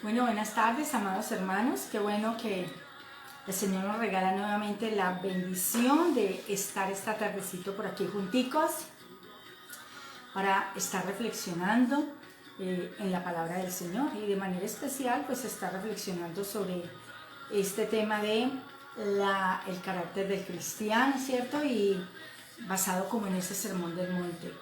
Bueno, buenas tardes, amados hermanos. Qué bueno que el Señor nos regala nuevamente la bendición de estar esta tardecito por aquí junticos para estar reflexionando en la palabra del Señor y de manera especial pues estar reflexionando sobre este tema de el carácter del cristiano, ¿cierto? Y basado como en ese sermón del monte.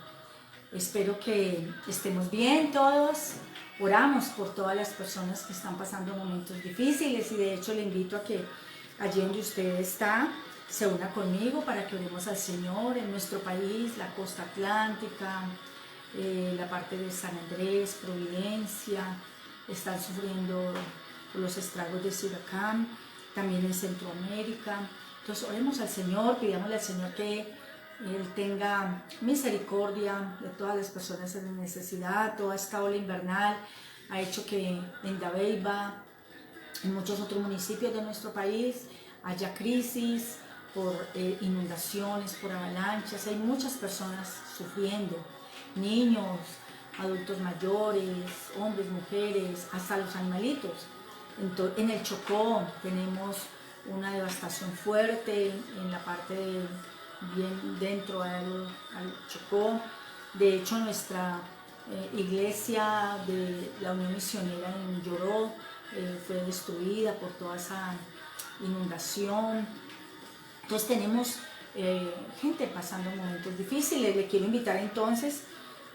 Espero que estemos bien todos. Oramos por todas las personas que están pasando momentos difíciles y de hecho le invito a que allí donde usted está se una conmigo para que oremos al Señor en nuestro país, la costa atlántica, la parte de San Andrés, Providencia, están sufriendo los estragos de ese huracán, también en Centroamérica. Entonces oremos al Señor, pidámosle al Señor que Él tenga misericordia de todas las personas en necesidad. Toda esta ola invernal ha hecho que en Dabeiba, en muchos otros municipios de nuestro país, haya crisis por inundaciones, por avalanchas. Hay muchas personas sufriendo, niños, adultos mayores, hombres, mujeres, hasta los animalitos. En el Chocó tenemos una devastación fuerte en la parte bien dentro al Chocó. De hecho, nuestra iglesia de la Unión Misionera en Lloró fue destruida por toda esa inundación. Entonces tenemos gente pasando momentos difíciles. Le quiero invitar entonces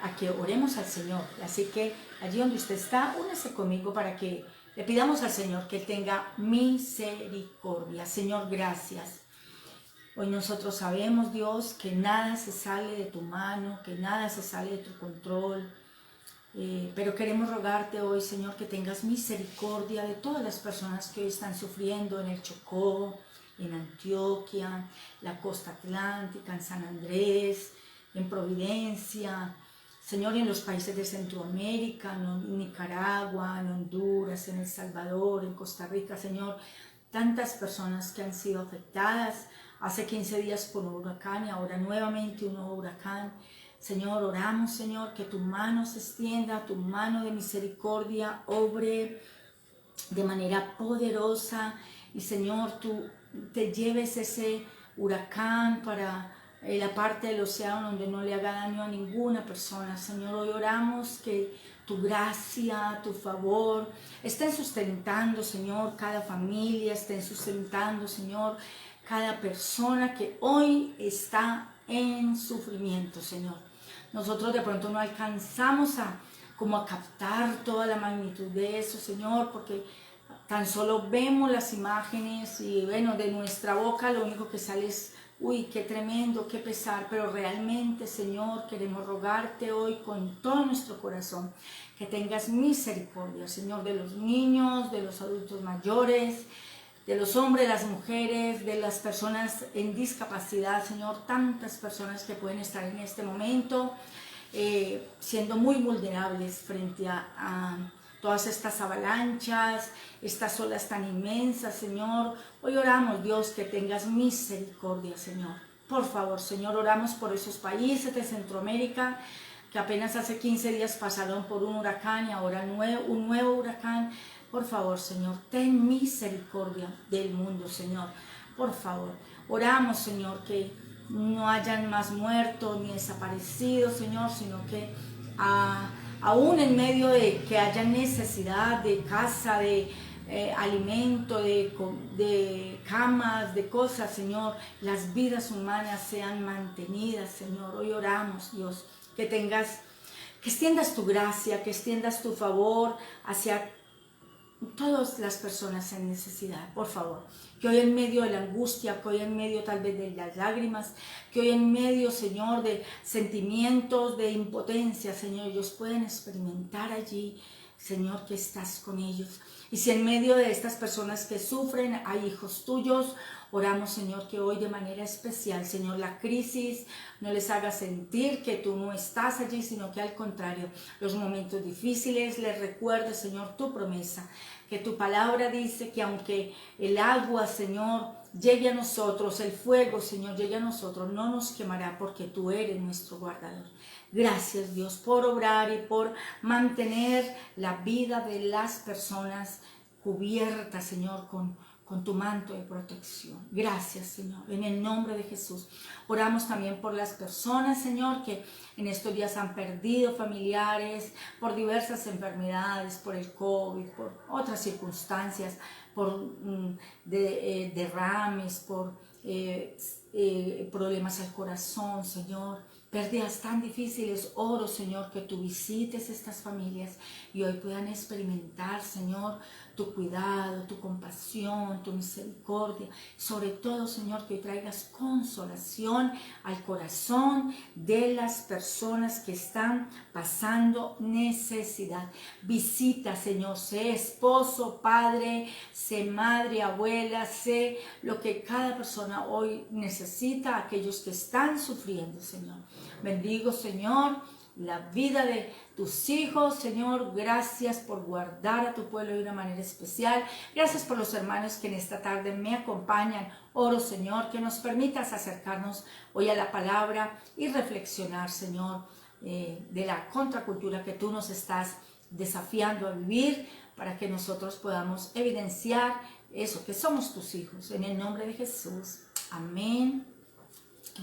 a que oremos al Señor. Así que allí donde usted está, únase conmigo para que le pidamos al Señor que tenga misericordia. Señor, gracias. Hoy nosotros sabemos, Dios, que nada se sale de tu mano, que nada se sale de tu control. Pero queremos rogarte hoy, Señor, que tengas misericordia de todas las personas que hoy están sufriendo en el Chocó, en Antioquia, la costa atlántica, en San Andrés, en Providencia, Señor, en los países de Centroamérica, en Nicaragua, en Honduras, en El Salvador, en Costa Rica, Señor, tantas personas que han sido afectadas hace 15 días por un huracán y ahora nuevamente un nuevo huracán. Señor, oramos, Señor, que tu mano se extienda, tu mano de misericordia obre de manera poderosa y, Señor, tú te lleves ese huracán para la parte del océano donde no le haga daño a ninguna persona. Señor, hoy oramos que tu gracia, tu favor estén sustentando, Señor, cada familia, estén sustentando, Señor, cada persona que hoy está en sufrimiento, Señor. Nosotros de pronto no alcanzamos como a captar toda la magnitud de eso, Señor, porque tan solo vemos las imágenes y bueno, de nuestra boca lo único que sale es, uy, qué tremendo, qué pesar, pero realmente, Señor, queremos rogarte hoy con todo nuestro corazón que tengas misericordia, Señor, de los niños, de los adultos mayores, de los hombres, las mujeres, de las personas en discapacidad, Señor, tantas personas que pueden estar en este momento siendo muy vulnerables frente a todas estas avalanchas, estas olas tan inmensas, Señor. Hoy oramos, Dios, que tengas misericordia, Señor. Por favor, Señor, oramos por esos países de Centroamérica que apenas hace 15 días pasaron por un huracán y ahora un nuevo huracán. Por favor, Señor, ten misericordia del mundo, Señor. Por favor, oramos, Señor, que no hayan más muertos ni desaparecidos, Señor, sino que aún en medio de que haya necesidad de casa, de alimento, de camas, de cosas, Señor, las vidas humanas sean mantenidas, Señor. Hoy oramos, Dios, que extiendas tu gracia, que extiendas tu favor hacia todas las personas en necesidad, por favor, que hoy en medio de la angustia, que hoy en medio tal vez de las lágrimas, que hoy en medio, Señor, de sentimientos de impotencia, Señor, ellos pueden experimentar allí, Señor, que estás con ellos. Y si en medio de estas personas que sufren hay hijos tuyos, oramos, Señor, que hoy de manera especial, Señor, la crisis no les haga sentir que tú no estás allí, sino que al contrario, los momentos difíciles les recuerde, Señor, tu promesa, que tu palabra dice que aunque el agua, Señor, llegue a nosotros, el fuego, Señor, llegue a nosotros, no nos quemará porque tú eres nuestro guardador. Gracias, Dios, por obrar y por mantener la vida de las personas cubierta, Señor, con tu manto de protección. Gracias, Señor, en el nombre de Jesús. Oramos también por las personas, Señor, que en estos días han perdido familiares por diversas enfermedades, por el COVID, por otras circunstancias, por derrames, por problemas al corazón, Señor. Pérdidas tan difíciles, oro, Señor, que tú visites estas familias y hoy puedan experimentar, Señor, tu cuidado, tu compasión, tu misericordia. Sobre todo, Señor, que traigas consolación al corazón de las personas que están pasando necesidad. Visita, Señor, sé esposo, padre, sé madre, abuela, sé lo que cada persona hoy necesita, aquellos que están sufriendo, Señor. Bendigo, Señor, la vida de tus hijos, Señor. Gracias por guardar a tu pueblo de una manera especial. Gracias por los hermanos que en esta tarde me acompañan. Oro, Señor, que nos permitas acercarnos hoy a la palabra y reflexionar, Señor, de la contracultura que tú nos estás desafiando a vivir para que nosotros podamos evidenciar eso, que somos tus hijos. En el nombre de Jesús. Amén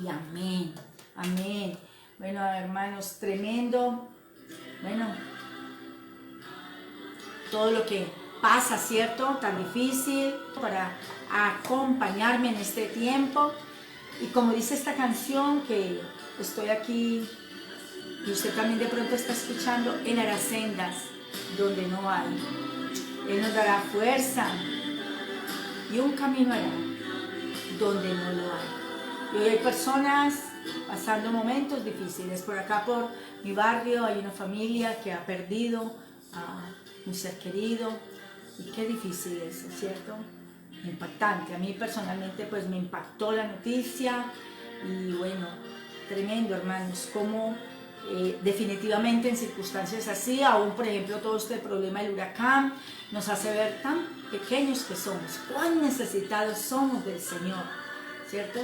y amén. Amén. Bueno, hermanos, tremendo. Bueno, todo lo que pasa, ¿cierto? Tan difícil para acompañarme en este tiempo. Y como dice esta canción que estoy aquí y usted también de pronto está escuchando, Él hará sendas donde no hay. Él nos dará fuerza y un camino hará donde no lo hay. Y hoy hay personas pasando momentos difíciles. Por acá, por mi barrio, hay una familia que ha perdido a un ser querido. Y qué difícil es, ¿cierto? Impactante. A mí personalmente pues me impactó la noticia. Y bueno, tremendo, hermanos, como definitivamente en circunstancias así, aún por ejemplo todo este problema del huracán, nos hace ver tan pequeños que somos, cuán necesitados somos del Señor, ¿cierto?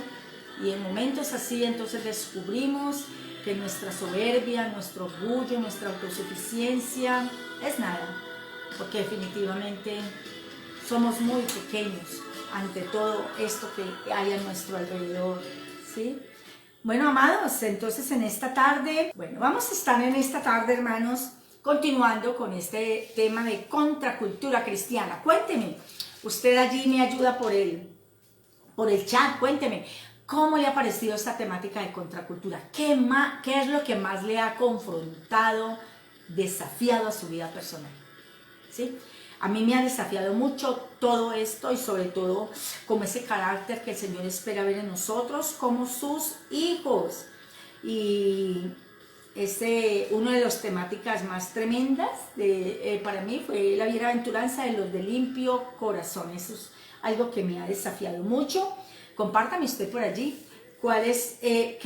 Y en momentos así entonces descubrimos que nuestra soberbia, nuestro orgullo, nuestra autosuficiencia es nada, porque definitivamente somos muy pequeños ante todo esto que hay a nuestro alrededor, ¿sí? Bueno, amados, entonces en esta tarde, bueno, vamos a estar en esta tarde, hermanos, continuando con este tema de contracultura cristiana. Cuénteme, usted allí me ayuda por el chat, cuénteme, ¿cómo le ha parecido esta temática de contracultura? ¿Qué es lo que más le ha confrontado, desafiado a su vida personal? ¿Sí? A mí me ha desafiado mucho todo esto y sobre todo como ese carácter que el Señor espera ver en nosotros como sus hijos. Y una de las temáticas más tremendas para mí fue la bienaventuranza de los de limpio corazón. Eso es algo que me ha desafiado mucho. Compártame usted por allí cuál es, qué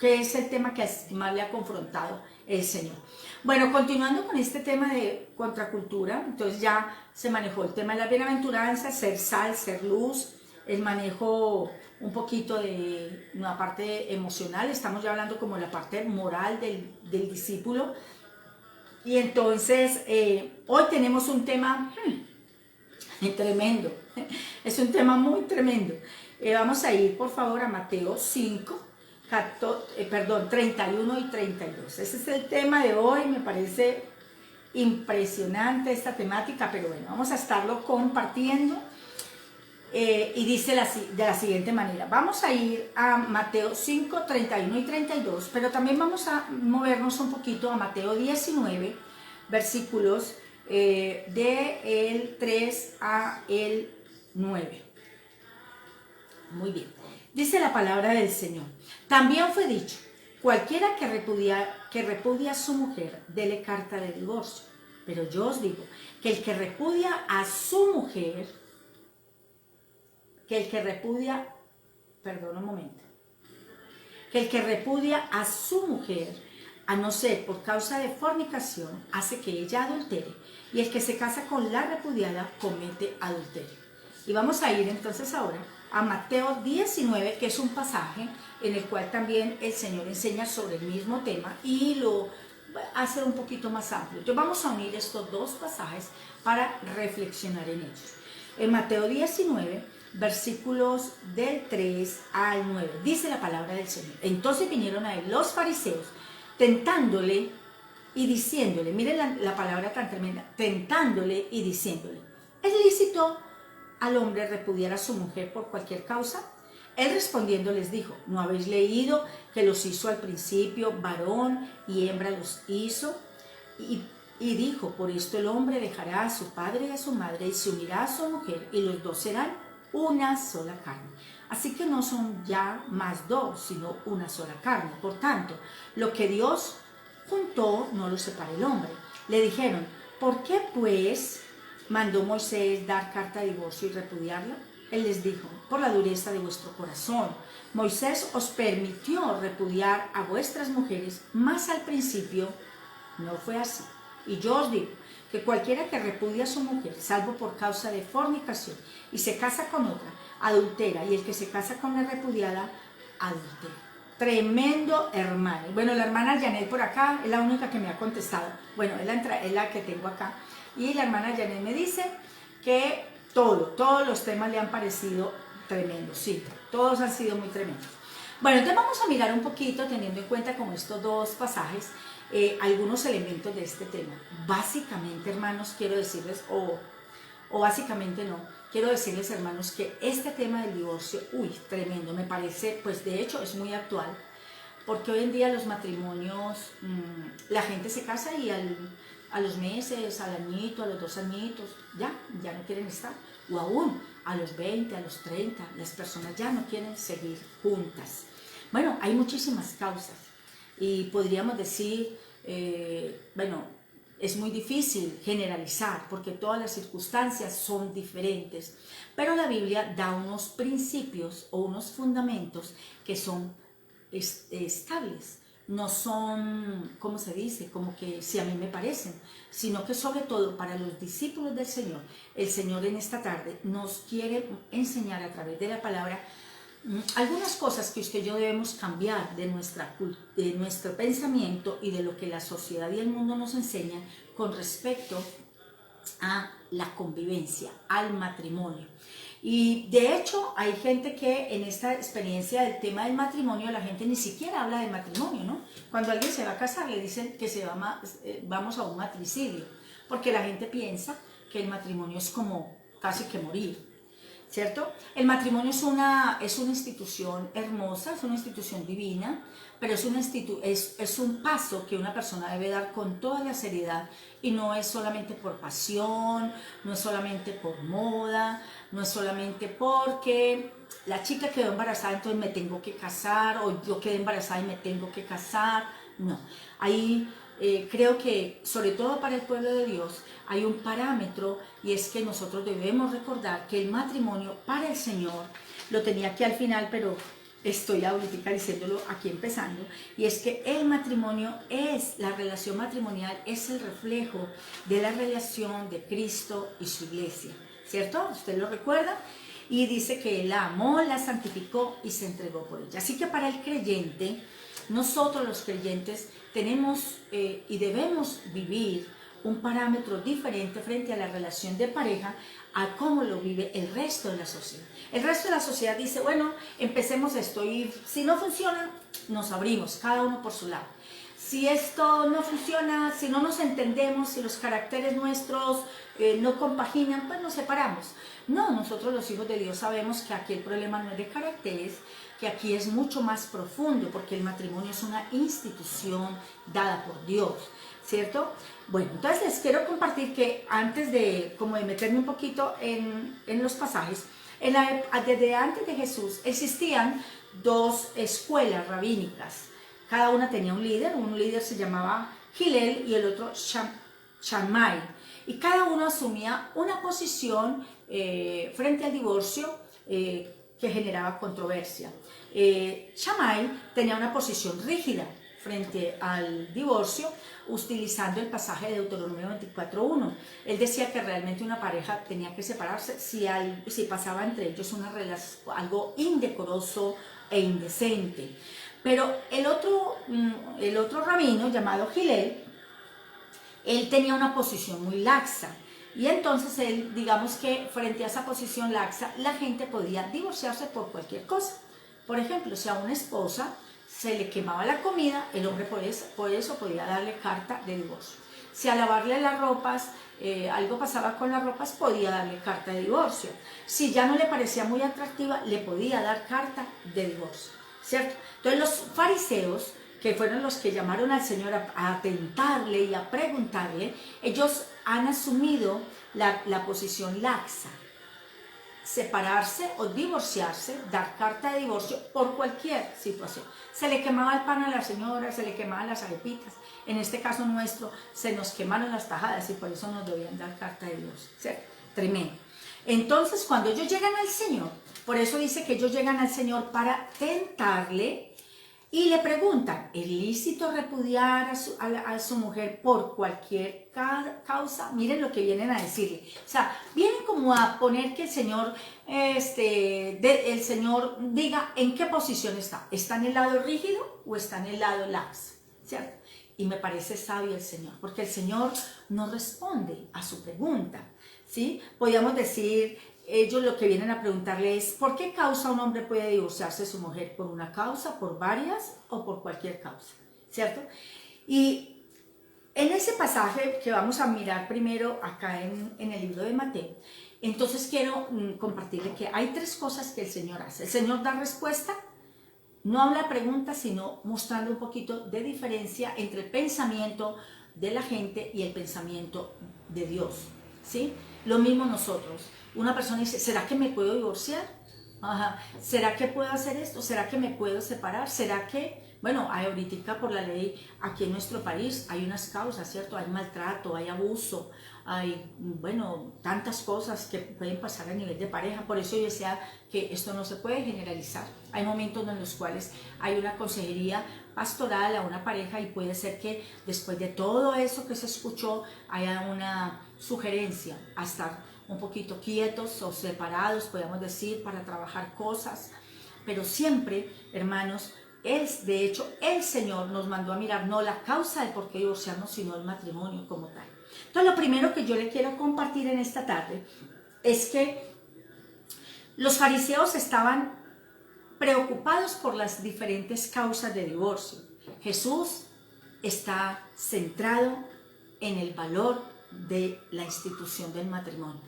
es el tema que más le ha confrontado el Señor. Bueno, continuando con este tema de contracultura, entonces ya se manejó el tema de la bienaventuranza, ser sal, ser luz, el manejo un poquito de una parte emocional, estamos ya hablando como la parte moral del discípulo. Y entonces hoy tenemos un tema tremendo, es un tema muy tremendo. Vamos a ir por favor a Mateo 5. 31 y 32. Ese es el tema de hoy, me parece impresionante esta temática, pero bueno, vamos a estarlo compartiendo. Y dice de la siguiente manera, vamos a ir a Mateo 5, 31 y 32, pero también vamos a movernos un poquito a Mateo 19, versículos del 3 a el 9. Muy bien. Dice la palabra del Señor. También fue dicho, cualquiera que repudia a su mujer, dele carta de divorcio. Pero yo os digo, que el que repudia a su mujer, que el que repudia a su mujer, a no ser por causa de fornicación, hace que ella adultere, y el que se casa con la repudiada comete adulterio. Y vamos a ir entonces ahora a Mateo 19, que es un pasaje en el cual también el Señor enseña sobre el mismo tema y lo hace un poquito más amplio. Entonces vamos a unir estos dos pasajes para reflexionar en ellos. En Mateo 19, versículos del 3 al 9, dice la palabra del Señor. Entonces vinieron a él los fariseos, tentándole y diciéndole, miren la palabra tan tremenda, tentándole y diciéndole, ¿es lícito al hombre repudiar a su mujer por cualquier causa? Él respondiendo les dijo, ¿no habéis leído que los hizo al principio varón y hembra los hizo? Y dijo, por esto el hombre dejará a su padre y a su madre y se unirá a su mujer y los dos serán una sola carne. Así que no son ya más dos, sino una sola carne. Por tanto, lo que Dios juntó no lo separa el hombre. Le dijeron, ¿por qué pues mandó Moisés dar carta de divorcio y repudiarla? Él les dijo, por la dureza de vuestro corazón. Moisés os permitió repudiar a vuestras mujeres, mas al principio no fue así. Y yo os digo que cualquiera que repudia a su mujer, salvo por causa de fornicación, y se casa con otra, adultera, y el que se casa con la repudiada, adultera. Tremendo hermano. Bueno, la hermana Janet por acá es la única que me ha contestado. Bueno, es la que tengo acá. Y la hermana Janet me dice que todos los temas le han parecido tremendos. Sí, todos han sido muy tremendos. Bueno, entonces vamos a mirar un poquito, teniendo en cuenta como estos dos pasajes, algunos elementos de este tema. Básicamente, hermanos, quiero decirles, o básicamente no, quiero decirles, hermanos, que este tema del divorcio, tremendo, me parece, pues de hecho es muy actual, porque hoy en día los matrimonios, la gente se casa y a los meses, al añito, a los 2 añitos, ya no quieren estar, o aún a los 20, a los 30, las personas ya no quieren seguir juntas. Bueno, hay muchísimas causas y podríamos decir, es muy difícil generalizar porque todas las circunstancias son diferentes, pero la Biblia da unos principios o unos fundamentos que son estables. No son, ¿cómo se dice? Como que si a mí me parecen, sino que sobre todo para los discípulos del Señor, el Señor en esta tarde nos quiere enseñar a través de la palabra algunas cosas que usted y yo debemos cambiar de nuestro pensamiento y de lo que la sociedad y el mundo nos enseñan con respecto a la convivencia, al matrimonio. Y de hecho hay gente que en esta experiencia del tema del matrimonio, la gente ni siquiera habla de matrimonio, ¿no? Cuando alguien se va a casar le dicen que vamos a un matricidio, porque la gente piensa que el matrimonio es como casi que morir, ¿cierto? El matrimonio es una institución hermosa, es una institución divina, pero es un paso que una persona debe dar con toda la seriedad y no es solamente por pasión, no es solamente por moda, no es solamente porque la chica quedó embarazada entonces me tengo que casar o yo quedé embarazada y me tengo que casar, no. Ahí creo que sobre todo para el pueblo de Dios hay un parámetro y es que nosotros debemos recordar que el matrimonio para el Señor, lo tenía aquí al final pero estoy ahorita diciéndolo aquí empezando, y es que el matrimonio la relación matrimonial es el reflejo de la relación de Cristo y su iglesia, ¿cierto? ¿Usted lo recuerda? Y dice que Él la amó, la santificó y se entregó por ella. Así que para el creyente, nosotros los creyentes tenemos y debemos vivir un parámetro diferente frente a la relación de pareja a cómo lo vive el resto de la sociedad. El resto de la sociedad dice, bueno, empecemos esto y si no funciona, nos abrimos, cada uno por su lado. Si esto no funciona, si no nos entendemos, si los caracteres nuestros no compaginan, pues nos separamos. No, nosotros los hijos de Dios sabemos que aquí el problema no es de caracteres, que aquí es mucho más profundo, porque el matrimonio es una institución dada por Dios, ¿cierto? Bueno, entonces les quiero compartir que antes de meterme un poquito en los pasajes, desde antes de Jesús existían 2 escuelas rabínicas. Cada una tenía un líder se llamaba Hillel y el otro Shammai. Y cada uno asumía una posición frente al divorcio que generaba controversia. Shammai tenía una posición rígida, frente al divorcio utilizando el pasaje de Deuteronomio 24:1. Él decía que realmente una pareja tenía que separarse si pasaba entre ellos algo indecoroso e indecente. Pero el otro rabino llamado Hillel, él tenía una posición muy laxa. Y entonces él, digamos que frente a esa posición laxa, la gente podía divorciarse por cualquier cosa. Por ejemplo, si a una esposa se le quemaba la comida, el hombre por eso podía darle carta de divorcio. Si a lavarle las ropas, algo pasaba con las ropas, podía darle carta de divorcio. Si ya no le parecía muy atractiva, le podía dar carta de divorcio, ¿cierto? Entonces los fariseos, que fueron los que llamaron al Señor a tentarle y a preguntarle, ellos han asumido la posición laxa. Separarse o divorciarse, dar carta de divorcio por cualquier situación. Se le quemaba el pan a la señora, se le quemaban las arepitas. En este caso nuestro, se nos quemaron las tajadas y por eso nos debían dar carta de divorcio. ¿Cierto? Tremendo. Entonces, cuando ellos llegan al Señor, por eso dice que ellos llegan al Señor para tentarle y le preguntan, ¿es lícito repudiar a su mujer por cualquier causa? Miren lo que vienen a decirle. O sea, vienen como a poner que el Señor, el Señor diga en qué posición está. ¿Está en el lado rígido o está en el lado laxo? ¿Cierto? Y me parece sabio el Señor, porque el Señor no responde a su pregunta, ¿sí? Podríamos decir, ellos lo que vienen a preguntarle es, ¿por qué causa un hombre puede divorciarse de su mujer? ¿Por una causa, por varias o por cualquier causa? ¿Cierto? Y en ese pasaje que vamos a mirar primero acá en el libro de Mateo, entonces quiero compartirle que hay tres cosas que el Señor hace. El Señor da respuesta, no habla preguntas, sino mostrando un poquito de diferencia entre el pensamiento de la gente y el pensamiento de Dios, ¿sí? Lo mismo nosotros. Una persona dice, ¿será que me puedo divorciar? Ajá. ¿Será que puedo hacer esto? ¿Será que me puedo separar? ¿Será que, bueno, hay ahorita por la ley aquí en nuestro país hay unas causas, ¿cierto? Hay maltrato, hay abuso, hay, bueno, tantas cosas que pueden pasar a nivel de pareja. Por eso yo decía que esto no se puede generalizar. Hay momentos en los cuales hay una consejería pastoral a una pareja y puede ser que después de todo eso que se escuchó haya una sugerencia a estar un poquito quietos o separados, podemos decir, para trabajar cosas. Pero siempre, hermanos, de hecho, el Señor nos mandó a mirar no la causa de por qué divorciarnos, sino el matrimonio como tal. Entonces, lo primero que yo le quiero compartir en esta tarde es que los fariseos estaban preocupados por las diferentes causas de divorcio. Jesús está centrado en el valor de la institución del matrimonio.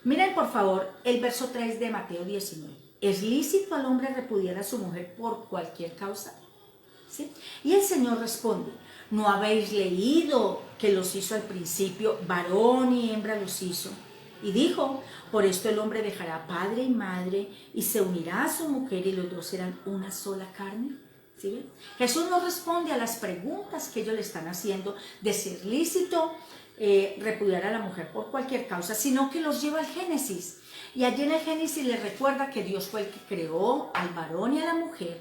Miren por favor el verso 3 de Mateo 19. ¿Es lícito al hombre repudiar a su mujer por cualquier causa? ¿Sí? Y el Señor responde, ¿no habéis leído que los hizo al principio, varón y hembra los hizo? Y dijo, por esto el hombre dejará padre y madre y se unirá a su mujer y los dos serán una sola carne. ¿Sí? Jesús no responde a las preguntas que ellos le están haciendo de si es lícito repudiar a la mujer por cualquier causa, sino que los lleva al Génesis. Y allí en el Génesis les recuerda que Dios fue el que creó al varón y a la mujer,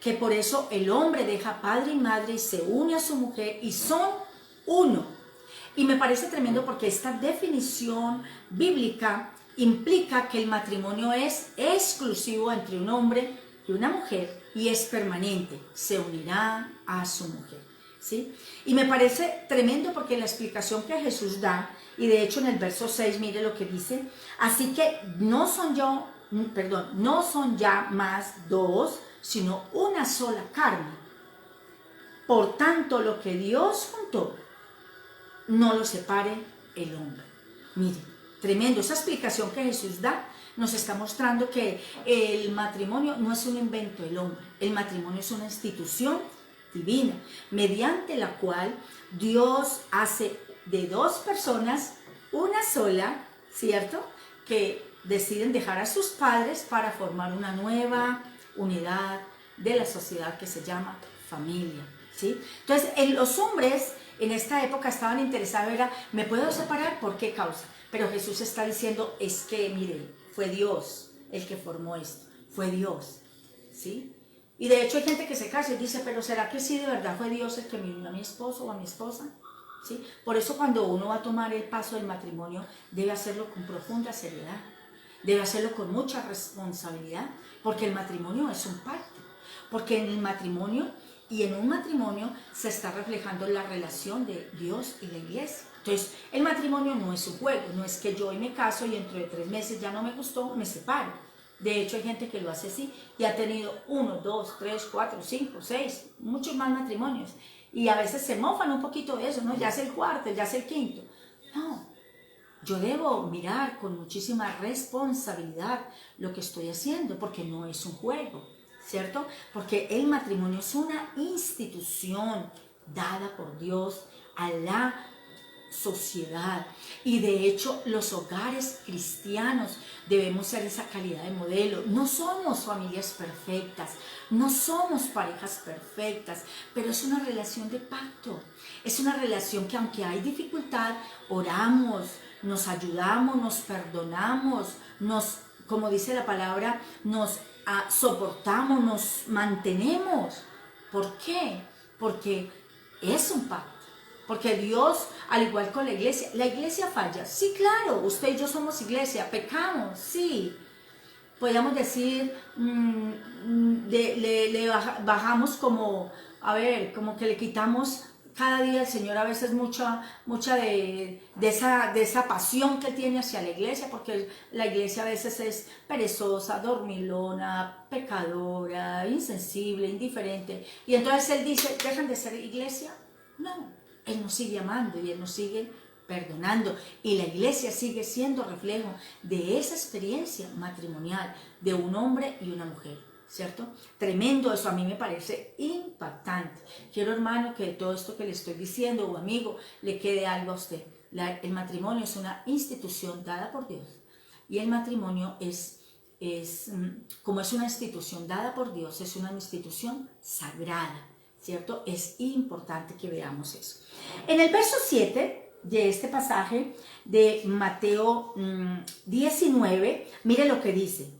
que por eso el hombre deja padre y madre y se une a su mujer y son uno. Y me parece tremendo porque esta definición bíblica implica que el matrimonio es exclusivo entre un hombre y una mujer y es permanente, se unirá a su mujer, ¿sí? Y me parece tremendo porque la explicación que Jesús da, y de hecho en el verso 6, mire lo que dice, así que no son ya más dos, sino una sola carne. Por tanto, lo que Dios juntó, no lo separe el hombre. Mire, tremendo, esa explicación que Jesús da nos está mostrando que el matrimonio no es un invento del hombre, el matrimonio es una institución divina, mediante la cual Dios hace de dos personas una sola, ¿cierto? Que deciden dejar a sus padres para formar una nueva unidad de la sociedad que se llama familia, ¿sí? Entonces, los hombres en esta época estaban interesados, era, ¿me puedo separar? ¿Por qué causa? Pero Jesús está diciendo, es que, mire, fue Dios el que formó esto, fue Dios, ¿sí? Y de hecho hay gente que se casa y dice, pero ¿será que sí de verdad fue Dios el que me unió a mi esposo o a mi esposa? ¿Sí? Por eso cuando uno va a tomar el paso del matrimonio, debe hacerlo con profunda seriedad, debe hacerlo con mucha responsabilidad, porque el matrimonio es un pacto, porque en el matrimonio y en un matrimonio se está reflejando la relación de Dios y la iglesia. Entonces, el matrimonio no es un juego, no es que yo hoy me caso y dentro de 3 meses ya no me gustó, me separo. De hecho, hay gente que lo hace así y ha tenido 1, 2, 3, 4, 5, 6, muchos más matrimonios. Y a veces se mofan un poquito de eso, ¿no? Ya es el cuarto, ya es el quinto. No, yo debo mirar con muchísima responsabilidad lo que estoy haciendo, porque no es un juego, ¿cierto? Porque el matrimonio es una institución dada por Dios a la sociedad, y de hecho los hogares cristianos debemos ser esa calidad de modelo. No somos familias perfectas, no somos parejas perfectas, pero es una relación de pacto, es una relación que aunque hay dificultad, oramos, nos ayudamos, nos perdonamos, como dice la palabra, nos soportamos, nos mantenemos. ¿Por qué? Porque es un pacto. Porque Dios, al igual con la iglesia falla. Sí, claro, usted y yo somos iglesia, pecamos, sí. Podríamos decir, bajamos como, a ver, como que le quitamos cada día al Señor a veces mucha de esa pasión que Él tiene hacia la iglesia, porque la iglesia a veces es perezosa, dormilona, pecadora, insensible, indiferente. Y entonces Él dice, ¿dejan de ser iglesia? No, Él nos sigue amando y Él nos sigue perdonando, y la iglesia sigue siendo reflejo de esa experiencia matrimonial de un hombre y una mujer, ¿cierto? Tremendo eso, a mí me parece impactante. Quiero, hermano, que de todo esto que le estoy diciendo, o amigo, le quede algo a usted. El matrimonio es una institución dada por Dios, y el matrimonio como es una institución dada por Dios, es una institución sagrada, ¿cierto? Es importante que veamos eso. En el verso 7 de este pasaje de Mateo 19, mire lo que dice.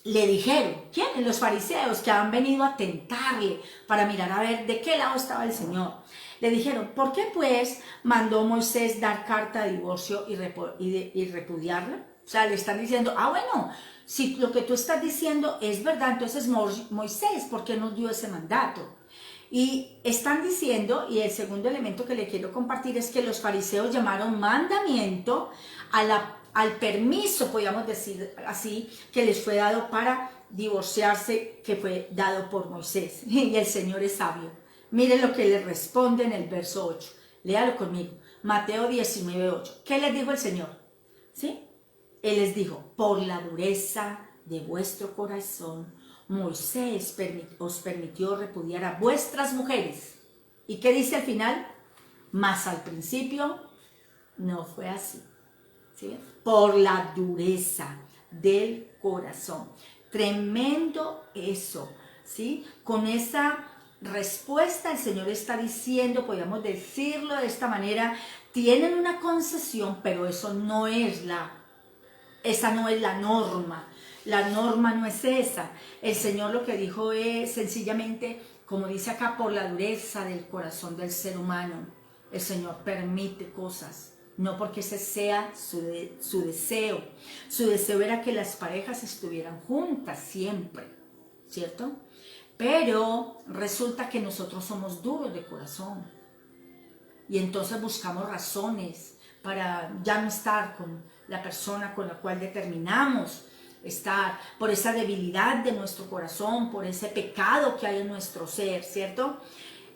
Le dijeron, ¿quiénes? Los fariseos, que han venido a tentarle para mirar a ver de qué lado estaba el Señor. Le dijeron, ¿por qué pues mandó Moisés dar carta de divorcio y repudiarla? O sea, le están diciendo, bueno, si lo que tú estás diciendo es verdad, entonces Moisés, ¿por qué nos dio ese mandato? Y están diciendo, y el segundo elemento que le quiero compartir es que los fariseos llamaron mandamiento al permiso, podríamos decir así, que les fue dado para divorciarse, que fue dado por Moisés. Y el Señor es sabio. Miren lo que le responde en el verso 8. Léalo conmigo. Mateo 19:8. ¿Qué les dijo el Señor? ¿Sí? Él les dijo, por la dureza de vuestro corazón, Moisés os permitió repudiar a vuestras mujeres. ¿Y qué dice al final? Mas al principio no fue así. ¿Sí? Por la dureza del corazón. Tremendo eso, ¿sí? Con esa respuesta el Señor está diciendo, podríamos decirlo de esta manera, tienen una concesión, pero esa no es la norma. La norma no es esa. El Señor lo que dijo es sencillamente, como dice acá, por la dureza del corazón del ser humano. El Señor permite cosas, no porque ese sea su deseo. Su deseo era que las parejas estuvieran juntas siempre, ¿cierto? Pero resulta que nosotros somos duros de corazón. Y entonces buscamos razones para ya no estar con la persona con la cual determinamos estar, por esa debilidad de nuestro corazón, por ese pecado que hay en nuestro ser, ¿cierto?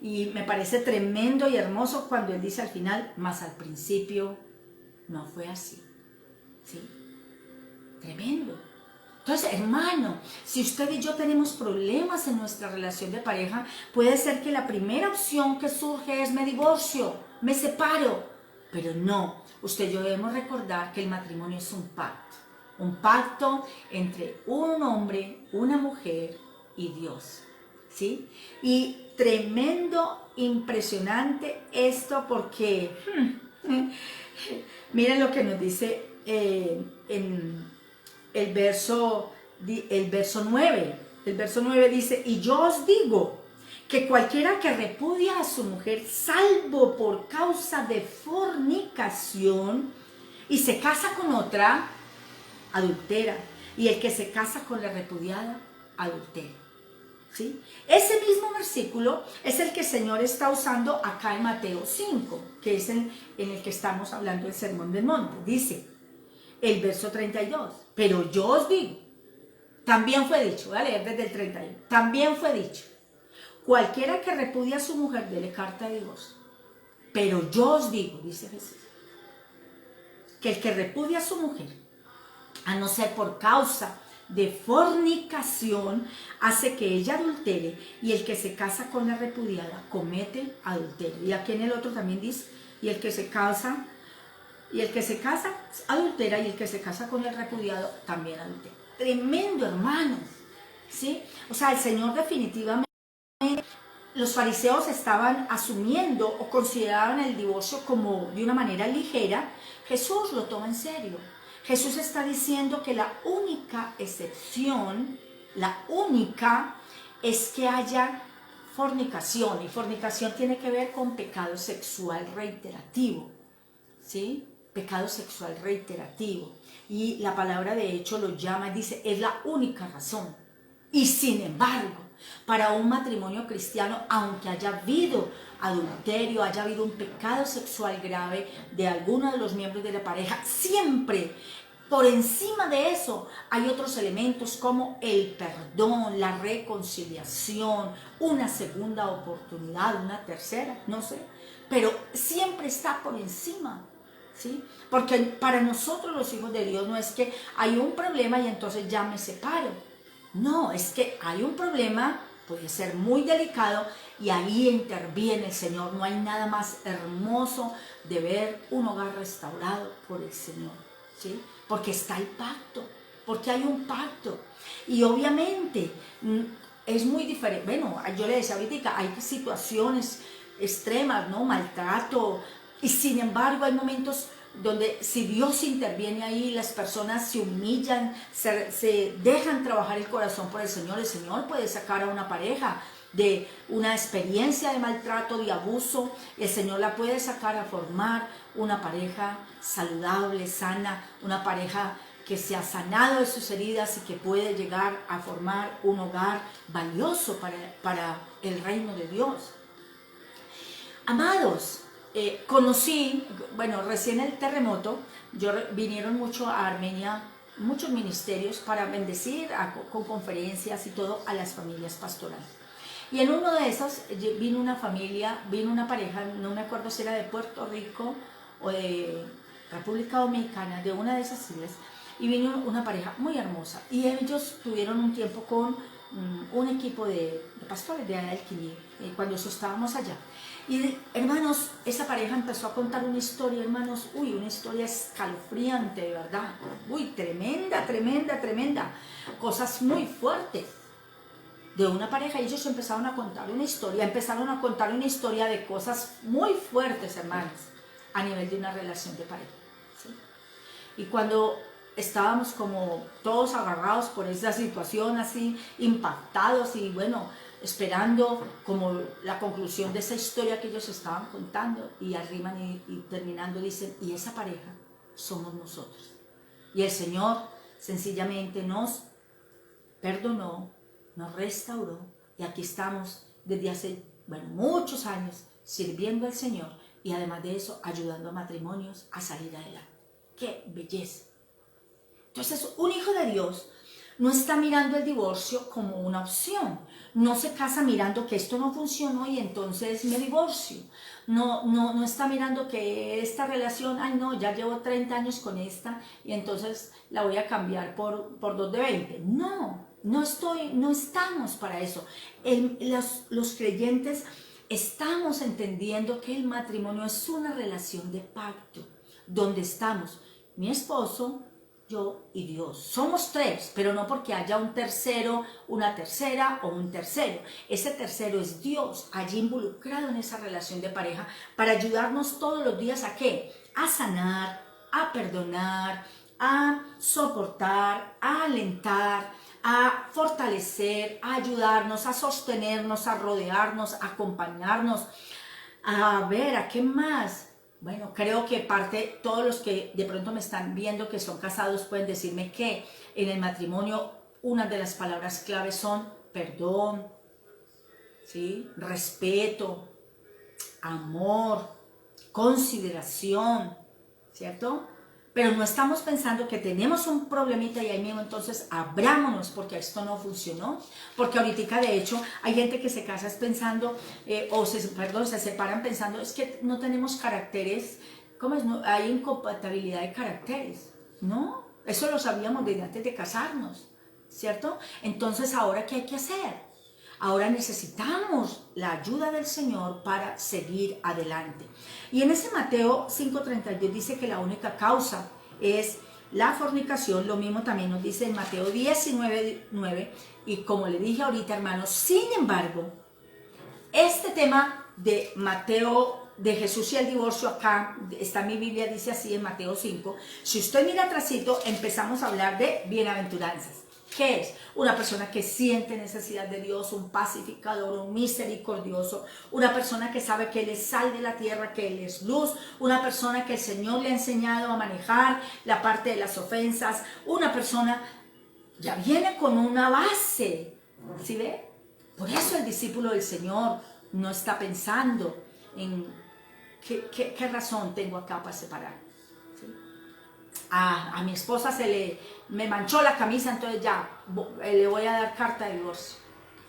Y me parece tremendo y hermoso cuando Él dice al final, mas al principio no fue así, ¿sí? Tremendo. Entonces, hermano, si usted y yo tenemos problemas en nuestra relación de pareja, puede ser que la primera opción que surge es me divorcio, me separo. Pero no, usted y yo debemos recordar que el matrimonio es un pacto entre un hombre, una mujer y Dios, ¿sí? Y tremendo, impresionante esto porque, miren lo que nos dice en el verso 9. El verso 9 dice, y yo os digo que cualquiera que repudia a su mujer, salvo por causa de fornicación, y se casa con otra, adultera. Y el que se casa con la repudiada, adultera. ¿Sí? Ese mismo versículo es el que el Señor está usando acá en Mateo 5, que es en el que estamos hablando del Sermón del Monte. Dice el verso 32, pero yo os digo, también fue dicho, voy a leer desde el 31, también fue dicho, cualquiera que repudia a su mujer, dele carta de divorcio. Pero yo os digo, dice Jesús, que el que repudia a su mujer, a no ser por causa de fornicación, hace que ella adultere, y el que se casa con la repudiada comete adulterio. Y aquí en el otro también dice, y el que se casa adultera, y el que se casa con el repudiado también adultera. Tremendo, hermanos, ¿sí? O sea, el Señor definitivamente, los fariseos estaban asumiendo o consideraban el divorcio como de una manera ligera. Jesús lo toma en serio. Jesús está diciendo que la única excepción, es que haya fornicación. Y fornicación tiene que ver con pecado sexual reiterativo, ¿sí? Pecado sexual reiterativo. Y la palabra de hecho lo llama, dice, es la única razón. Y sin embargo, para un matrimonio cristiano, aunque haya habido adulterio, haya habido un pecado sexual grave de alguno de los miembros de la pareja, siempre por encima de eso hay otros elementos como el perdón, la reconciliación, una segunda oportunidad, una tercera, no sé, pero siempre está por encima, ¿sí? Porque para nosotros los hijos de Dios no es que hay un problema y entonces ya me separo. No, es que hay un problema, puede ser muy delicado, y ahí interviene el Señor. No hay nada más hermoso de ver un hogar restaurado por el Señor, ¿sí? Porque está el pacto, porque hay un pacto. Y obviamente es muy diferente. Bueno, yo le decía ahorita, hay situaciones extremas, ¿no? Maltrato, y sin embargo hay momentos donde si Dios interviene ahí, las personas se humillan, se dejan trabajar el corazón por el Señor puede sacar a una pareja de una experiencia de maltrato, de abuso, el Señor la puede sacar a formar una pareja saludable, sana, una pareja que se ha sanado de sus heridas y que puede llegar a formar un hogar valioso para el reino de Dios. Amados, conocí, bueno, recién el terremoto, vinieron mucho a Armenia, muchos ministerios para bendecir con conferencias y todo a las familias pastorales. Y en uno de esos vino una familia, vino una pareja, no me acuerdo si era de Puerto Rico o de República Dominicana, de una de esas islas, y vino una pareja muy hermosa. Y ellos tuvieron un tiempo con un equipo de pastores de Alquiler, cuando estábamos allá. Y hermanos, esa pareja empezó a contar una historia, hermanos, una historia escalofriante, de verdad, tremenda, tremenda, tremenda, cosas muy fuertes de una pareja. Y ellos empezaron a contar una historia de cosas muy fuertes, hermanos, a nivel de una relación de pareja, ¿sí? Y cuando estábamos como todos agarrados por esa situación, así impactados y bueno, esperando como la conclusión de esa historia que ellos estaban contando, y arriman y terminando dicen, y esa pareja somos nosotros. Y el Señor sencillamente nos perdonó, nos restauró, y aquí estamos desde hace muchos años sirviendo al Señor, y además de eso ayudando a matrimonios a salir adelante. ¡Qué belleza! Entonces, un hijo de Dios no está mirando el divorcio como una opción. No se casa mirando que esto no funcionó y entonces me divorcio. No está mirando que esta relación, ay no, ya llevo 30 años con esta y entonces la voy a cambiar por 2 de 20. No estamos para eso. Los creyentes estamos entendiendo que el matrimonio es una relación de pacto, donde estamos mi esposo, yo y Dios. Somos 3, pero no porque haya un tercero, una tercera o un tercero. Ese tercero es Dios, allí involucrado en esa relación de pareja, para ayudarnos todos los días ¿a qué? A sanar, a perdonar, a soportar, a alentar, a fortalecer, a ayudarnos, a sostenernos, a rodearnos, a acompañarnos, a ver, ¿a qué más? Bueno, creo que todos los que de pronto me están viendo que son casados pueden decirme que en el matrimonio una de las palabras claves son perdón, ¿sí? Respeto, amor, consideración, ¿cierto? Pero no estamos pensando que tenemos un problemita y ahí mismo entonces abrámonos porque esto no funcionó. Porque ahorita de hecho hay gente que se casa pensando, se separan pensando, es que no tenemos caracteres, ¿cómo es? No, hay incompatibilidad de caracteres, ¿no? Eso lo sabíamos desde antes de casarnos, ¿cierto? Entonces, ¿ahora qué hay que hacer? Ahora necesitamos la ayuda del Señor para seguir adelante. Y en ese Mateo 5:32 dice que la única causa es la fornicación. Lo mismo también nos dice en Mateo 19:9. Y como le dije ahorita, hermanos, sin embargo, este tema de Mateo, de Jesús y el divorcio, acá está mi Biblia, dice así en Mateo 5. Si usted mira atrásito, empezamos a hablar de bienaventuranzas. ¿Qué es? Una persona que siente necesidad de Dios, un pacificador, un misericordioso, una persona que sabe que Él es sal de la tierra, que Él es luz, una persona que el Señor le ha enseñado a manejar la parte de las ofensas, una persona ya viene con una base, ¿sí ve? Por eso el discípulo del Señor no está pensando en qué razón tengo acá para separar. ¿Sí? A mi esposa me manchó la camisa, entonces ya le voy a dar carta de divorcio.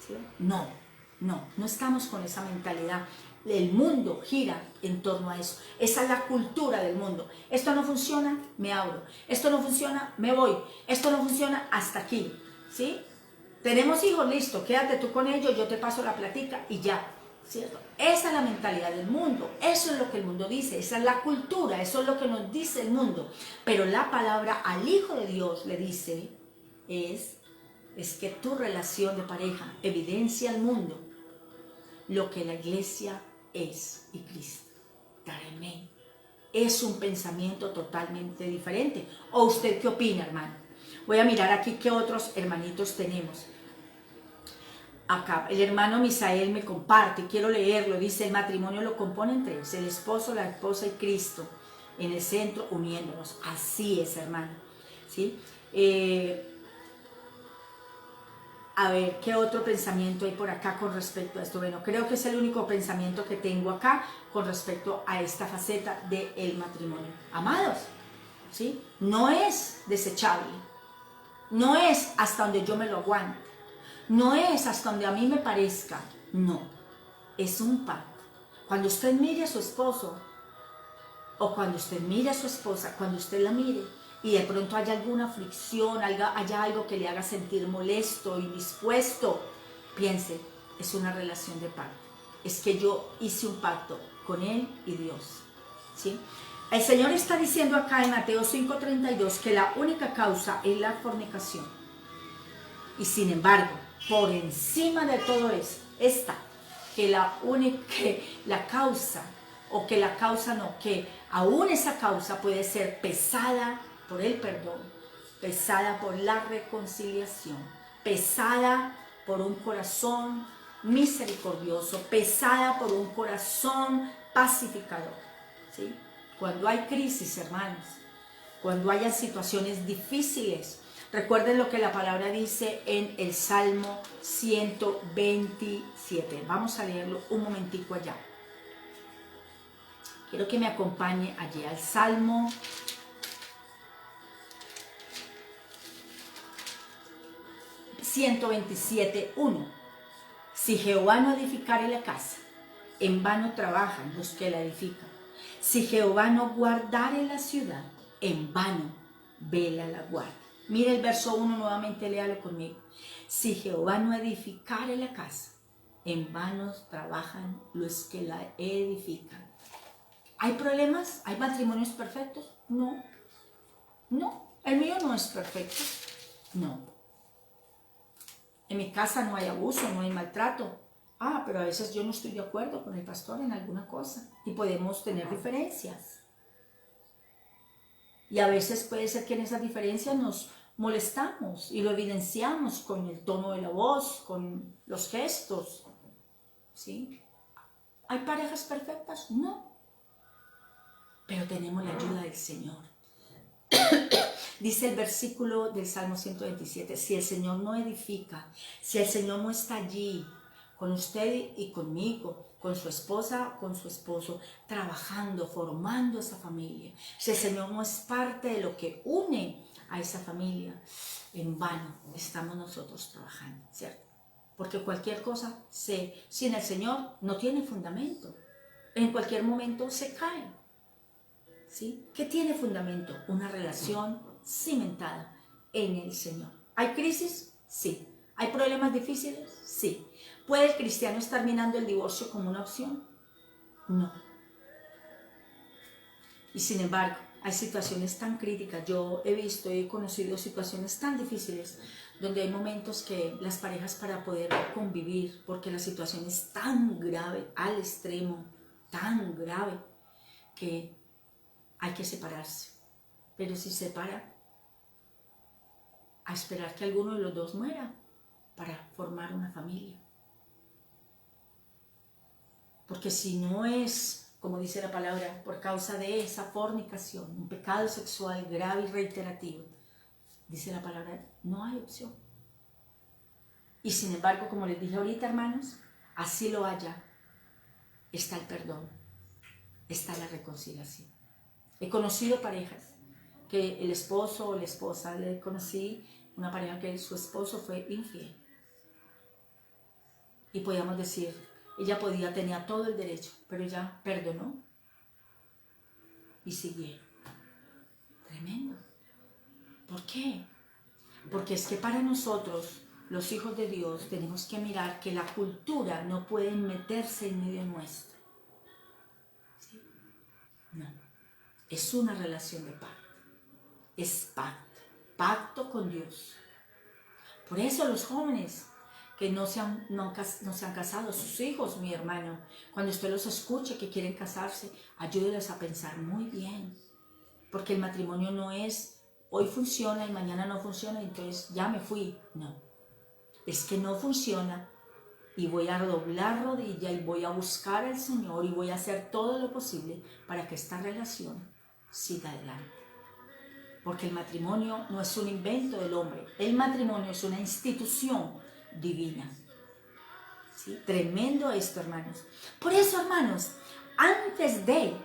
¿Sí? No estamos con esa mentalidad. El mundo gira en torno a eso. Esa es la cultura del mundo. Esto no funciona, me abro. Esto no funciona, me voy. Esto no funciona, hasta aquí. ¿Sí? Tenemos hijos, listo, quédate tú con ellos, yo te paso la platica y ya. ¿Cierto? Esa es la mentalidad del mundo, eso es lo que el mundo dice, esa es la cultura, eso es lo que nos dice el mundo. Pero la palabra al Hijo de Dios le dice es que tu relación de pareja evidencia al mundo lo que la iglesia es y Cristo. Amén. Es un pensamiento totalmente diferente. ¿O usted qué opina, hermano? Voy a mirar aquí qué otros hermanitos tenemos. Acá el hermano Misael me comparte, quiero leerlo, dice: el matrimonio lo componen tres, el esposo, la esposa y Cristo en el centro, uniéndonos. Así es, hermano. ¿Sí? A ver, ¿qué otro pensamiento hay por acá con respecto a esto? Bueno, creo que es el único pensamiento que tengo acá con respecto a esta faceta del matrimonio. Amados, ¿sí? No es desechable, no es hasta donde yo me lo aguante, no es hasta donde a mí me parezca, no, es un pacto. Cuando usted mire a su esposo o cuando usted mire a su esposa, cuando usted la mire y de pronto haya alguna fricción, haya algo que le haga sentir molesto, indispuesto, piense, es una relación de pacto. Es que yo hice un pacto con Él y Dios, ¿sí? El Señor está diciendo acá en Mateo 5:32 que la única causa es la fornicación. Y sin embargo, por encima de todo eso, está que la causa, o que la causa no, que aún esa causa puede ser pesada por el perdón, pesada por la reconciliación, pesada por un corazón misericordioso, pesada por un corazón pacificador, ¿sí? Cuando hay crisis, hermanos, cuando haya situaciones difíciles, recuerden lo que la palabra dice en el Salmo 127. Vamos a leerlo un momentico allá. Quiero que me acompañe allí al Salmo 127:1. Si Jehová no edificare la casa, en vano trabajan los que la edifican. Si Jehová no guardare la ciudad, en vano vela la guardia. Mire el verso 1 nuevamente, léalo conmigo. Si Jehová no edificare la casa, en vano trabajan los que la edifican. ¿Hay problemas? ¿Hay matrimonios perfectos? No. El mío no es perfecto. No. En mi casa no hay abuso, no hay maltrato. Pero a veces yo no estoy de acuerdo con el pastor en alguna cosa y podemos tener diferencias. Y a veces puede ser que en esas diferencias molestamos y lo evidenciamos con el tono de la voz, con los gestos, ¿sí? ¿Hay parejas perfectas? No, pero tenemos la ayuda del Señor. Dice el versículo del Salmo 127, si el Señor no edifica, si el Señor no está allí con usted y conmigo, con su esposa, con su esposo, trabajando, formando esa familia, si el Señor no es parte de lo que une a esa familia, en vano estamos nosotros trabajando, ¿cierto? Porque cualquier cosa sin el Señor no tiene fundamento, en cualquier momento se cae, ¿sí? ¿Qué tiene fundamento? Una relación cimentada en el Señor. ¿Hay crisis? Sí. ¿Hay problemas difíciles? Sí. ¿Puede el cristiano estar mirando el divorcio como una opción? No. Y sin embargo, hay situaciones tan críticas. Yo he visto y he conocido situaciones tan difíciles donde hay momentos que las parejas para poder convivir, porque la situación es tan grave, al extremo, tan grave, que hay que separarse. Pero si se separa, a esperar que alguno de los dos muera para formar una familia. Porque si no es, como dice la palabra, por causa de esa fornicación, un pecado sexual grave y reiterativo, dice la palabra, no hay opción. Y sin embargo, como les dije ahorita, hermanos, así lo haya, está el perdón, está la reconciliación. He conocido parejas que el esposo o la esposa, le conocí una pareja que su esposo fue infiel. Y podíamos decir, ella tenía todo el derecho, pero ella perdonó y siguieron. Tremendo. ¿Por qué? Porque es que para nosotros, los hijos de Dios, tenemos que mirar que la cultura no puede meterse en medio nuestro. ¿Sí? No. Es una relación de pacto. Es pacto. Pacto con Dios. Por eso los jóvenes que no se han casado, sus hijos, mi hermano, cuando usted los escuche que quieren casarse, ayúdeles a pensar muy bien. Porque el matrimonio no es hoy funciona y mañana no funciona, entonces ya me fui. No, es que no funciona y voy a doblar rodilla y voy a buscar al Señor y voy a hacer todo lo posible para que esta relación siga adelante. Porque el matrimonio no es un invento del hombre, el matrimonio es una institución divina. ¿Sí? Tremendo esto, hermanos. Por eso, hermanos, antes de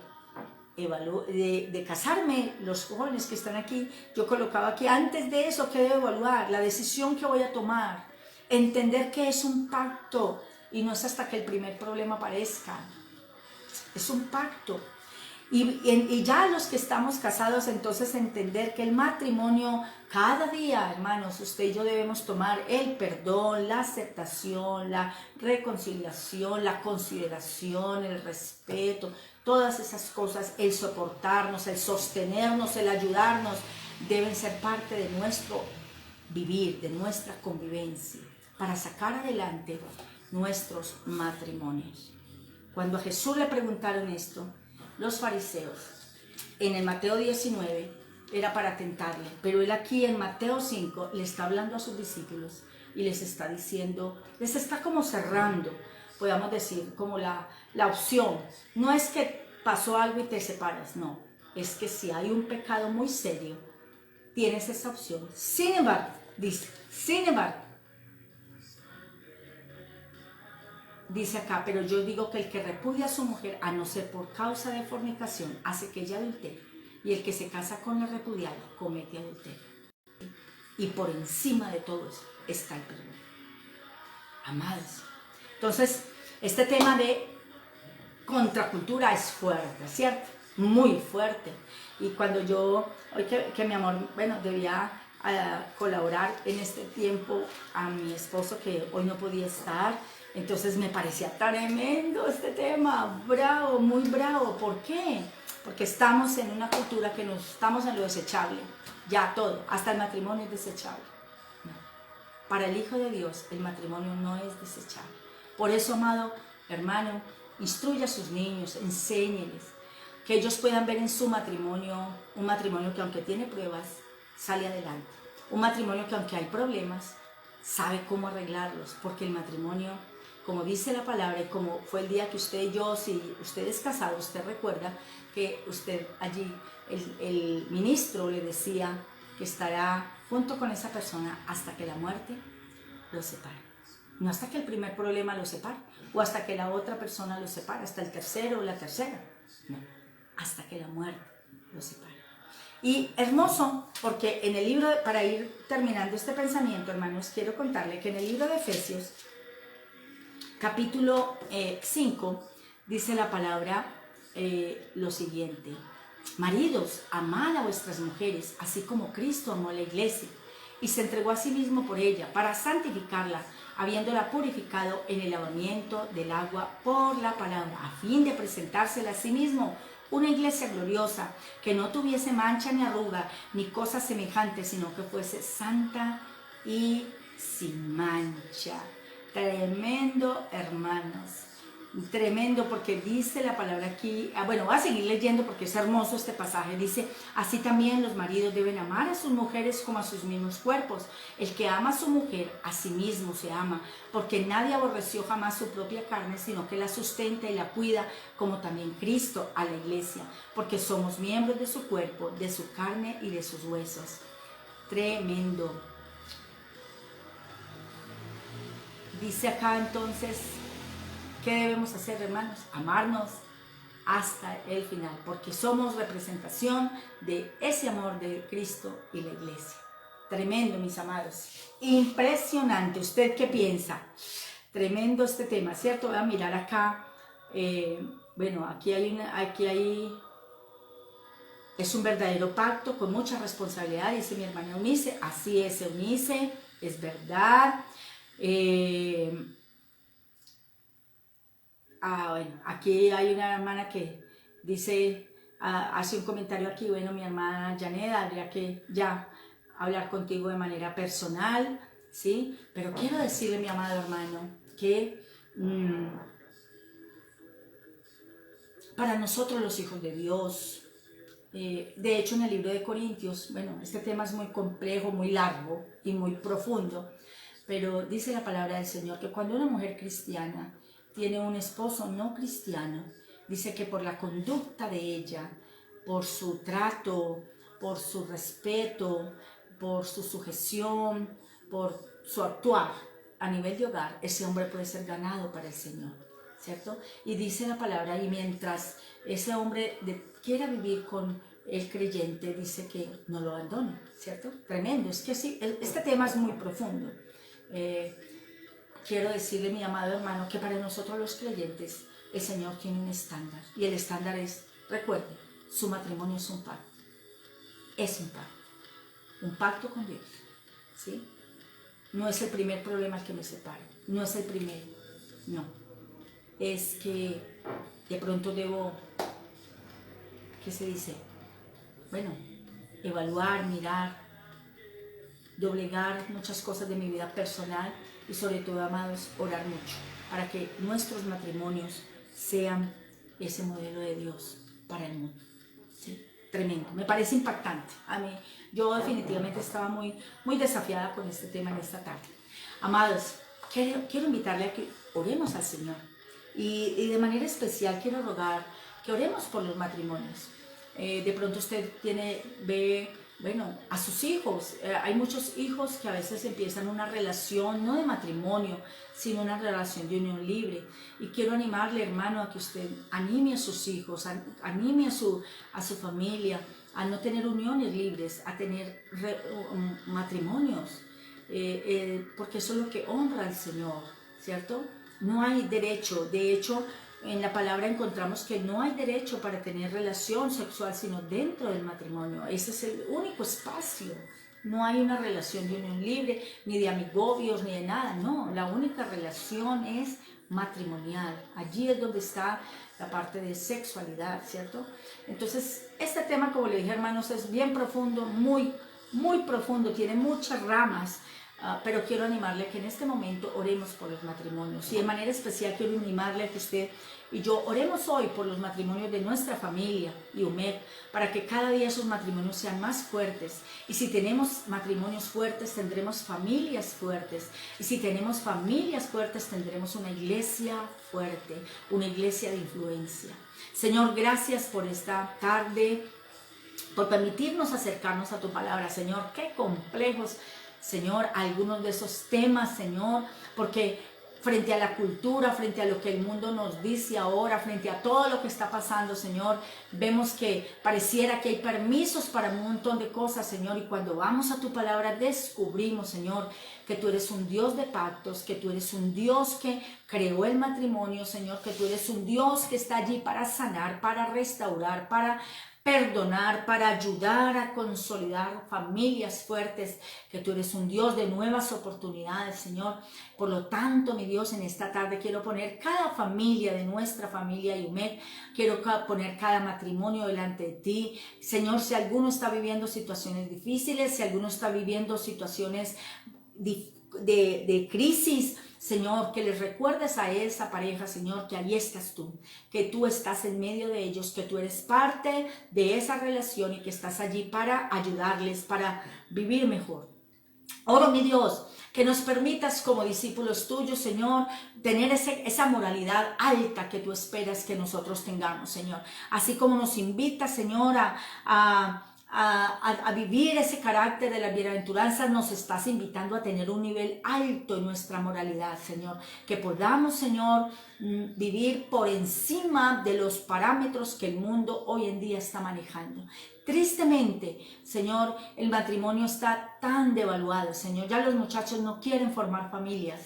casarme, los jóvenes que están aquí, yo colocaba aquí, antes de eso, ¿qué debo evaluar? La decisión que voy a tomar, entender que es un pacto y no es hasta que el primer problema aparezca, es un pacto. Y ya los que estamos casados, entonces entender que el matrimonio, cada día, hermanos, usted y yo debemos tomar el perdón, la aceptación, la reconciliación, la consideración, el respeto, todas esas cosas, el soportarnos, el sostenernos, el ayudarnos, deben ser parte de nuestro vivir, de nuestra convivencia, para sacar adelante nuestros matrimonios. Cuando a Jesús le preguntaron esto, los fariseos, en el Mateo 19, era para tentarle, pero él aquí en Mateo 5 le está hablando a sus discípulos y les está diciendo, les está como cerrando, podamos decir, como la opción. No es que pasó algo y te separas, no, es que si hay un pecado muy serio, tienes esa opción. Sin embargo, dice acá, pero yo digo que el que repudia a su mujer, a no ser por causa de fornicación, hace que ella adultere. Y el que se casa con la repudiada, comete adulterio. Y por encima de todo eso está el perdón. Amados. Entonces, este tema de contracultura es fuerte, ¿cierto? Muy fuerte. Y cuando yo, hoy que mi amor, bueno, debía colaborar en este tiempo a mi esposo que hoy no podía estar, entonces me parecía tremendo este tema, bravo, muy bravo. ¿Por qué? Porque estamos en una cultura que estamos en lo desechable, ya todo, hasta el matrimonio es desechable. No. Para el Hijo de Dios el matrimonio no es desechable. Por eso, amado hermano, instruya a sus niños, enséñeles, que ellos puedan ver en su matrimonio, un matrimonio que aunque tiene pruebas, sale adelante. Un matrimonio que aunque hay problemas, sabe cómo arreglarlos, porque el matrimonio, como dice la palabra y como fue el día que usted y yo, si usted es casado, usted recuerda que usted allí, el ministro le decía que estará junto con esa persona hasta que la muerte los separe. No hasta que el primer problema los separe o hasta que la otra persona los separe, hasta el tercero o la tercera. No, hasta que la muerte los separe. Y hermoso, porque en el libro, para ir terminando este pensamiento, hermanos, quiero contarle que en el libro de Efesios, capítulo 5, dice la palabra lo siguiente: maridos, amad a vuestras mujeres, así como Cristo amó a la iglesia y se entregó a sí mismo por ella, para santificarla, habiéndola purificado en el lavamiento del agua por la palabra, a fin de presentársela a sí mismo una iglesia gloriosa, que no tuviese mancha ni arruga, ni cosa semejante, sino que fuese santa y sin mancha. Tremendo, hermanos. Tremendo, porque dice la palabra aquí, bueno, voy a seguir leyendo porque es hermoso este pasaje. Dice: así también los maridos deben amar a sus mujeres como a sus mismos cuerpos. El que ama a su mujer, a sí mismo se ama, porque nadie aborreció jamás su propia carne, sino que la sustenta y la cuida, como también Cristo a la iglesia, porque somos miembros de su cuerpo, de su carne y de sus huesos. Tremendo. Dice acá entonces, ¿qué debemos hacer, hermanos? Amarnos hasta el final, porque somos representación de ese amor de Cristo y la iglesia. Tremendo, mis amados. Impresionante. ¿Usted qué piensa? Tremendo este tema, ¿cierto? Voy a mirar acá. Bueno, aquí hay es un verdadero pacto con mucha responsabilidad, dice mi hermana Eunice. Así es, Eunice, es verdad. Bueno, aquí hay una hermana que dice, hace un comentario aquí: bueno, mi hermana Janet, habría que ya hablar contigo de manera personal, ¿sí? Pero quiero decirle, mi amado hermano, que para nosotros los hijos de Dios, de hecho en el libro de Corintios, bueno, este tema es muy complejo, muy largo y muy profundo, pero dice la palabra del Señor que cuando una mujer cristiana tiene un esposo no cristiano, dice que por la conducta de ella, por su trato, por su respeto, por su sujeción, por su actuar a nivel de hogar, ese hombre puede ser ganado para el Señor, ¿cierto? Y dice la palabra, y mientras ese hombre quiera vivir con el creyente, dice que no lo abandone, ¿cierto? Tremendo, es que sí, este tema es muy profundo. Quiero decirle, mi amado hermano, que para nosotros los creyentes el Señor tiene un estándar, y el estándar es, recuerde, su matrimonio es un pacto, un pacto con Dios, ¿sí? No es el primer problema el que me separa, no es el primero, no, es que de pronto debo, ¿qué se dice? Bueno, evaluar, mirar, doblegar muchas cosas de mi vida personal y sobre todo, amados, orar mucho para que nuestros matrimonios sean ese modelo de Dios para el mundo, ¿sí? Tremendo, me parece impactante. A mí, yo definitivamente estaba muy desafiada con este tema en esta tarde. Amados, quiero invitarle a que oremos al Señor y de manera especial quiero rogar que oremos por los matrimonios. De pronto usted ve, bueno, a sus hijos. Hay muchos hijos que a veces empiezan una relación, no de matrimonio, sino una relación de unión libre. Y quiero animarle, hermano, a que usted anime a sus hijos, anime a su familia a no tener uniones libres, a tener matrimonios, porque eso es lo que honra al Señor, ¿cierto? No hay derecho, de hecho, en la palabra encontramos que no hay derecho para tener relación sexual sino dentro del matrimonio. Ese es el único espacio. No hay una relación de unión libre, ni de amigobios, ni de nada. No, la única relación es matrimonial. Allí es donde está la parte de sexualidad, ¿cierto? Entonces, este tema, como le dije, hermanos, es bien profundo, muy profundo, tiene muchas ramas. Pero quiero animarle a que en este momento oremos por los matrimonios, y de manera especial quiero animarle a que usted y yo oremos hoy por los matrimonios de nuestra familia y UMED, para que cada día esos matrimonios sean más fuertes. Y si tenemos matrimonios fuertes, tendremos familias fuertes. Y si tenemos familias fuertes, tendremos una iglesia fuerte, una iglesia de influencia. Señor, gracias por esta tarde, por permitirnos acercarnos a tu palabra. Señor, qué complejos, Señor, algunos de esos temas, Señor, porque frente a la cultura, frente a lo que el mundo nos dice ahora, frente a todo lo que está pasando, Señor, vemos que pareciera que hay permisos para un montón de cosas, Señor, y cuando vamos a tu palabra descubrimos, Señor, que tú eres un Dios de pactos, que tú eres un Dios que creó el matrimonio, Señor, que tú eres un Dios que está allí para sanar, para restaurar, para perdonar, para ayudar a consolidar familias fuertes, que tú eres un Dios de nuevas oportunidades, Señor. Por lo tanto, mi Dios, en esta tarde quiero poner cada familia de nuestra familia UMED, quiero poner cada matrimonio delante de ti. Señor, si alguno está viviendo situaciones difíciles, si alguno está viviendo situaciones de crisis, Señor, que les recuerdes a esa pareja, Señor, que ahí estás tú, que tú estás en medio de ellos, que tú eres parte de esa relación y que estás allí para ayudarles, para vivir mejor. Oro, mi Dios, que nos permitas como discípulos tuyos, Señor, tener esa moralidad alta que tú esperas que nosotros tengamos, Señor. Así como nos invitas, Señor, a vivir ese carácter de la bienaventuranza, nos estás invitando a tener un nivel alto en nuestra moralidad, Señor. Que podamos, Señor, vivir por encima de los parámetros que el mundo hoy en día está manejando. Tristemente, Señor, el matrimonio está tan devaluado, Señor. Ya los muchachos no quieren formar familias.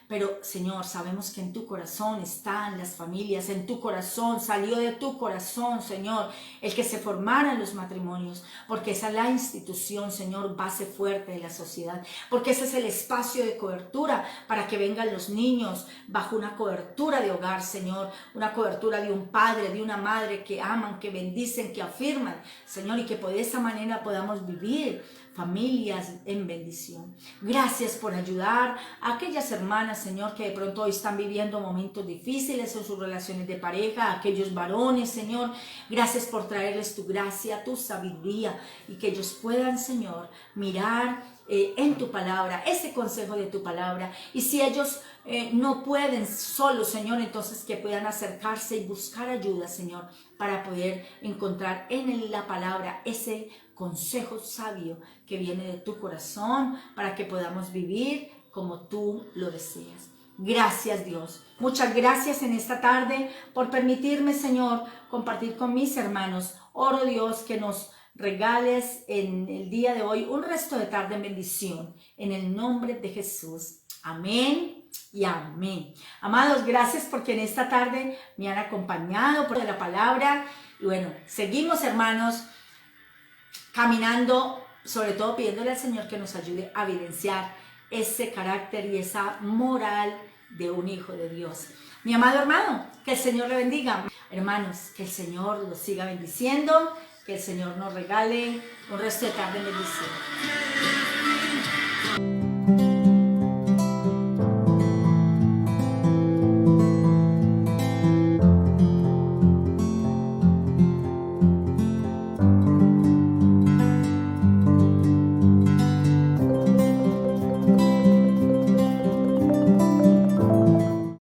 Pero, Señor, sabemos que en tu corazón están las familias, en tu corazón, salió de tu corazón, Señor, el que se formaran los matrimonios, porque esa es la institución, Señor, base fuerte de la sociedad, porque ese es el espacio de cobertura para que vengan los niños bajo una cobertura de hogar, Señor, una cobertura de un padre, de una madre que aman, que bendicen, que afirman, Señor, y que de esa manera podamos vivir familias en bendición. Gracias por ayudar a aquellas hermanas, Señor, que de pronto hoy están viviendo momentos difíciles en sus relaciones de pareja, a aquellos varones, Señor. Gracias por traerles tu gracia, tu sabiduría y que ellos puedan, Señor, mirar en tu palabra, ese consejo de tu palabra. Y si ellos no pueden solos, Señor, entonces que puedan acercarse y buscar ayuda, Señor, para poder encontrar en la palabra ese consejo sabio que viene de tu corazón para que podamos vivir como tú lo deseas. Gracias, Dios. Muchas gracias en esta tarde por permitirme, Señor, compartir con mis hermanos. Oro, Dios, que nos regales en el día de hoy un resto de tarde en bendición. En el nombre de Jesús. Amén y amén. Amados, gracias porque en esta tarde me han acompañado por la palabra. Y bueno, seguimos, hermanos, caminando, sobre todo pidiéndole al Señor que nos ayude a evidenciar ese carácter y esa moral de un hijo de Dios. Mi amado hermano, que el Señor le bendiga. Hermanos, que el Señor los siga bendiciendo, que el Señor nos regale un resto de tarde en bendición.